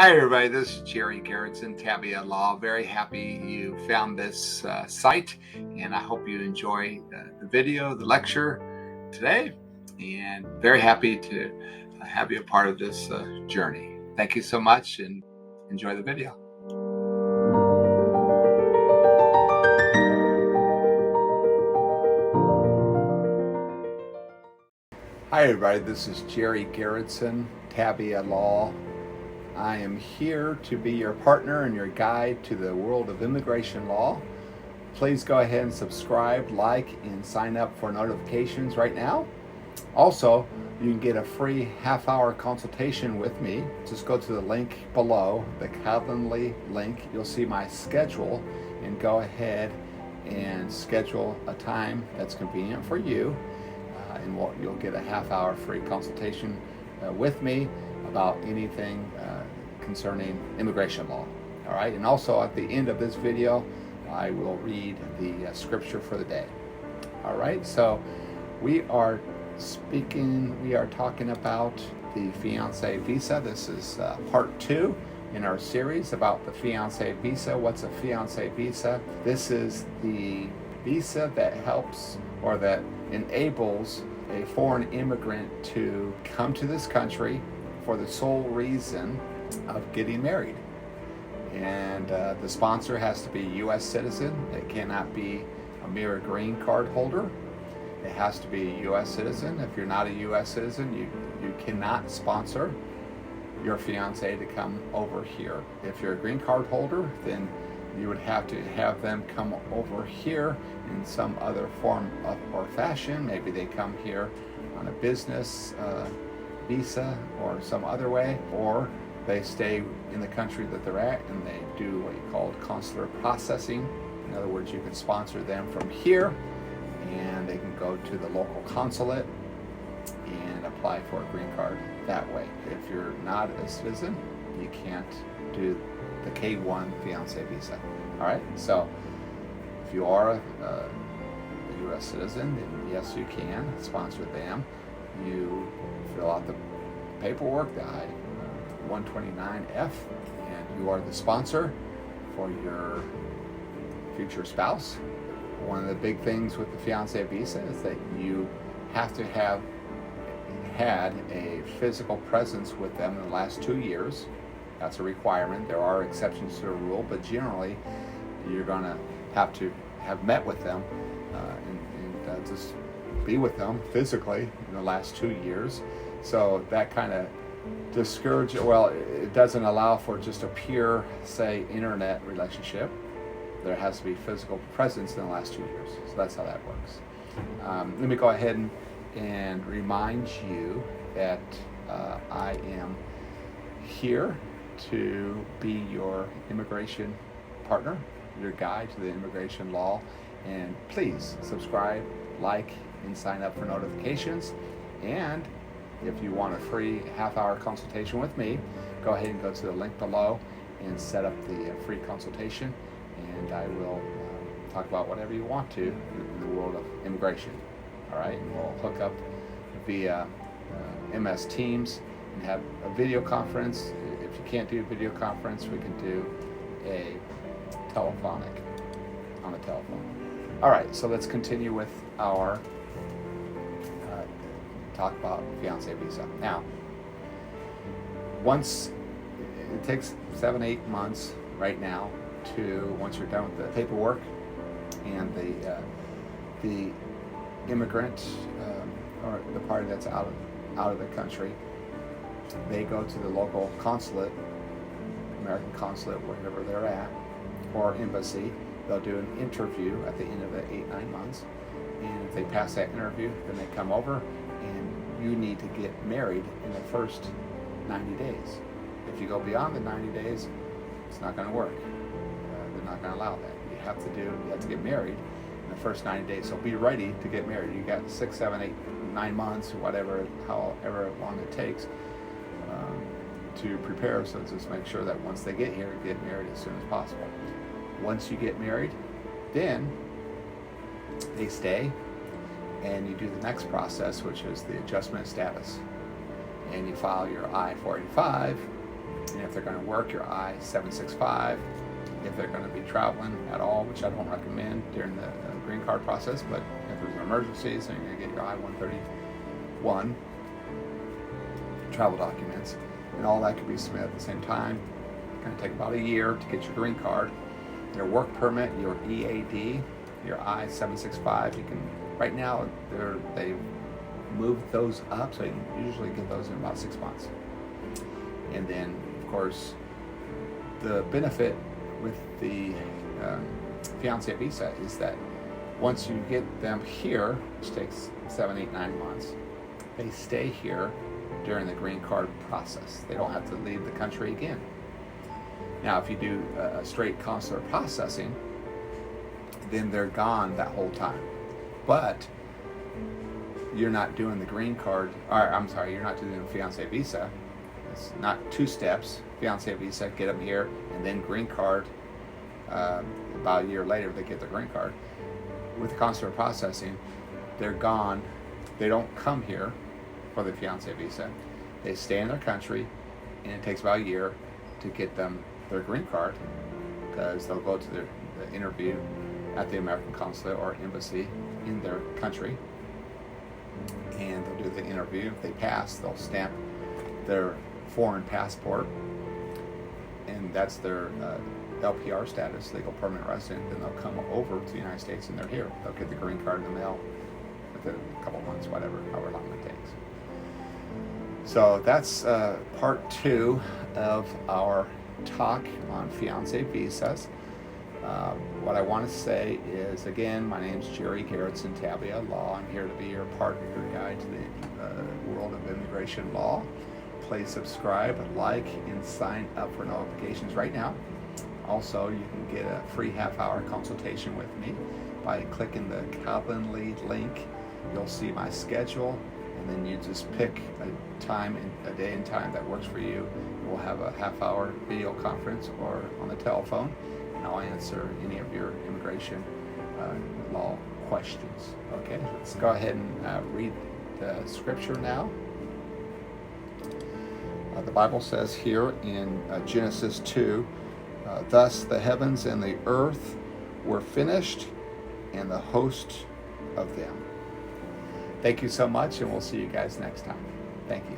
Hi everybody, this is Jerry Garrettson, Tabea Law. Very happy you found this site, and I hope you enjoy the video, the lecture today, and very happy to have you a part of this journey. Thank you so much, and enjoy the video. Hi everybody, this is Jerry Garrettson, Tabea Law. I am here to be your partner and your guide to the world of immigration law. Please go ahead and subscribe, like, and sign up for notifications right now. Also, you can get a free half-hour consultation with me. Just go to the link below, the Calendly link. You'll see my schedule, and go ahead and schedule a time that's convenient for you. And you'll get a half-hour free consultation with me about anything concerning immigration law. All right, and also at the end of this video, I will read the scripture for the day. All right, so we are talking about the Fiancée Visa. This is part 2 in our series about the Fiancée Visa. What's a Fiancée Visa? This is the visa that helps or that enables a foreign immigrant to come to this country for the sole reason of getting married. And the sponsor has to be a U.S. citizen. It cannot be a mere green card holder. It has to be a U.S. citizen. If you're not a U.S. citizen, you cannot sponsor your fiancé to come over here. If you're a green card holder, then you would have to have them come over here in some other form or fashion. Maybe they come here on a business visa or some other way, or they stay in the country that they're at and they do what you call consular processing. In other words, you can sponsor them from here and they can go to the local consulate and apply for a green card that way. If you're not a citizen, you can't do the K-1 Fiancée Visa. All right, so if you are a U.S. citizen, then yes, you can sponsor them. You fill out the paperwork, the I-129F, and you are the sponsor for your future spouse. One of the big things with the Fiancée Visa is that you have to have had a physical presence with them in the last 2 years. That's a requirement. There are exceptions to the rule, but generally you're going to have met with them and just be with them physically in the last 2 years. So that kind of discourages, it doesn't allow for just a pure, say, internet relationship. There has to be physical presence in the last 2 years. So that's how that works. Let me go ahead and remind you that I am here to be your immigration partner, your guide to the immigration law. And please subscribe, like, and sign up for notifications. And if you want a free half-hour consultation with me, go ahead and go to the link below and set up the free consultation, and I will talk about whatever you want to in the world of immigration. All right, and we'll hook up via MS Teams and have a video conference. If you can't do a video conference, we can do a telephonic on a telephone. All right, so let's continue with our talk about Fiancée Visa. Now, once it takes 7-8 months right now to, once you're done with the paperwork and the immigrant or the party that's out of the country, they go to the local consulate, American consulate, wherever they're at, or embassy. They'll do an interview at the end of the 8-9 months, and if they pass that interview, then they come over, and you need to get married in the first 90 days. If you go beyond the 90 days, it's not going to work. They're not going to allow that. You have to get married in the first 90 days. So be ready to get married. You got 6, 7, 8, 9 months, whatever, however long it takes to prepare. So just make sure that once they get here, get married as soon as possible. Once you get married, then they stay, and you do the next process, which is the adjustment of status. And you file your I-485 And if they're going to work, your I-765. If they're going to be traveling at all, which I don't recommend during the green card process, but if there's emergencies, then you're going to get your I-131 travel documents, and all that could be submitted at the same time. It's going to take about a year to get your green card. Your work permit, your EAD, your I-765, you can, right now, they've moved those up, so you can usually get those in about 6 months. And then, of course, the benefit with the Fiancée Visa is that once you get them here, which takes 7, 8, 9 months, they stay here during the green card process. They don't have to leave the country again. Now, if you do a straight consular processing, then they're gone that whole time. But you're not doing the green card, you're not doing the Fiancée Visa. It's not 2 steps. Fiancée Visa, get them here, and then green card. About a year later, they get their green card. With consular processing, they're gone. They don't come here for the Fiancée Visa. They stay in their country, and it takes about a year to get them their green card, because they'll go to the interview at the American consulate or embassy in their country, and they'll do the interview. If they pass, they'll stamp their foreign passport, and that's their LPR status, legal permanent resident. Then they'll come over to the United States, and they're here. They'll get the green card in the mail within a couple months, however long it takes. So that's part 2 of our talk on Fiancée Visas. What I want to say is, again, my name is Jerry Garrettson, Tabea Law. I'm here to be your partner, your guide to the world of immigration law. Please subscribe, like, and sign up for notifications right now. Also, you can get a free half-hour consultation with me by clicking the Calendly link. You'll see my schedule, and then you just pick a day and time that works for you. We'll have a half-hour video conference or on the telephone, and I'll answer any of your immigration law questions. Okay, let's go ahead and read the scripture now. The Bible says here in Genesis 2, thus the heavens and the earth were finished, and the host of them. Thank you so much, and we'll see you guys next time. Thank you.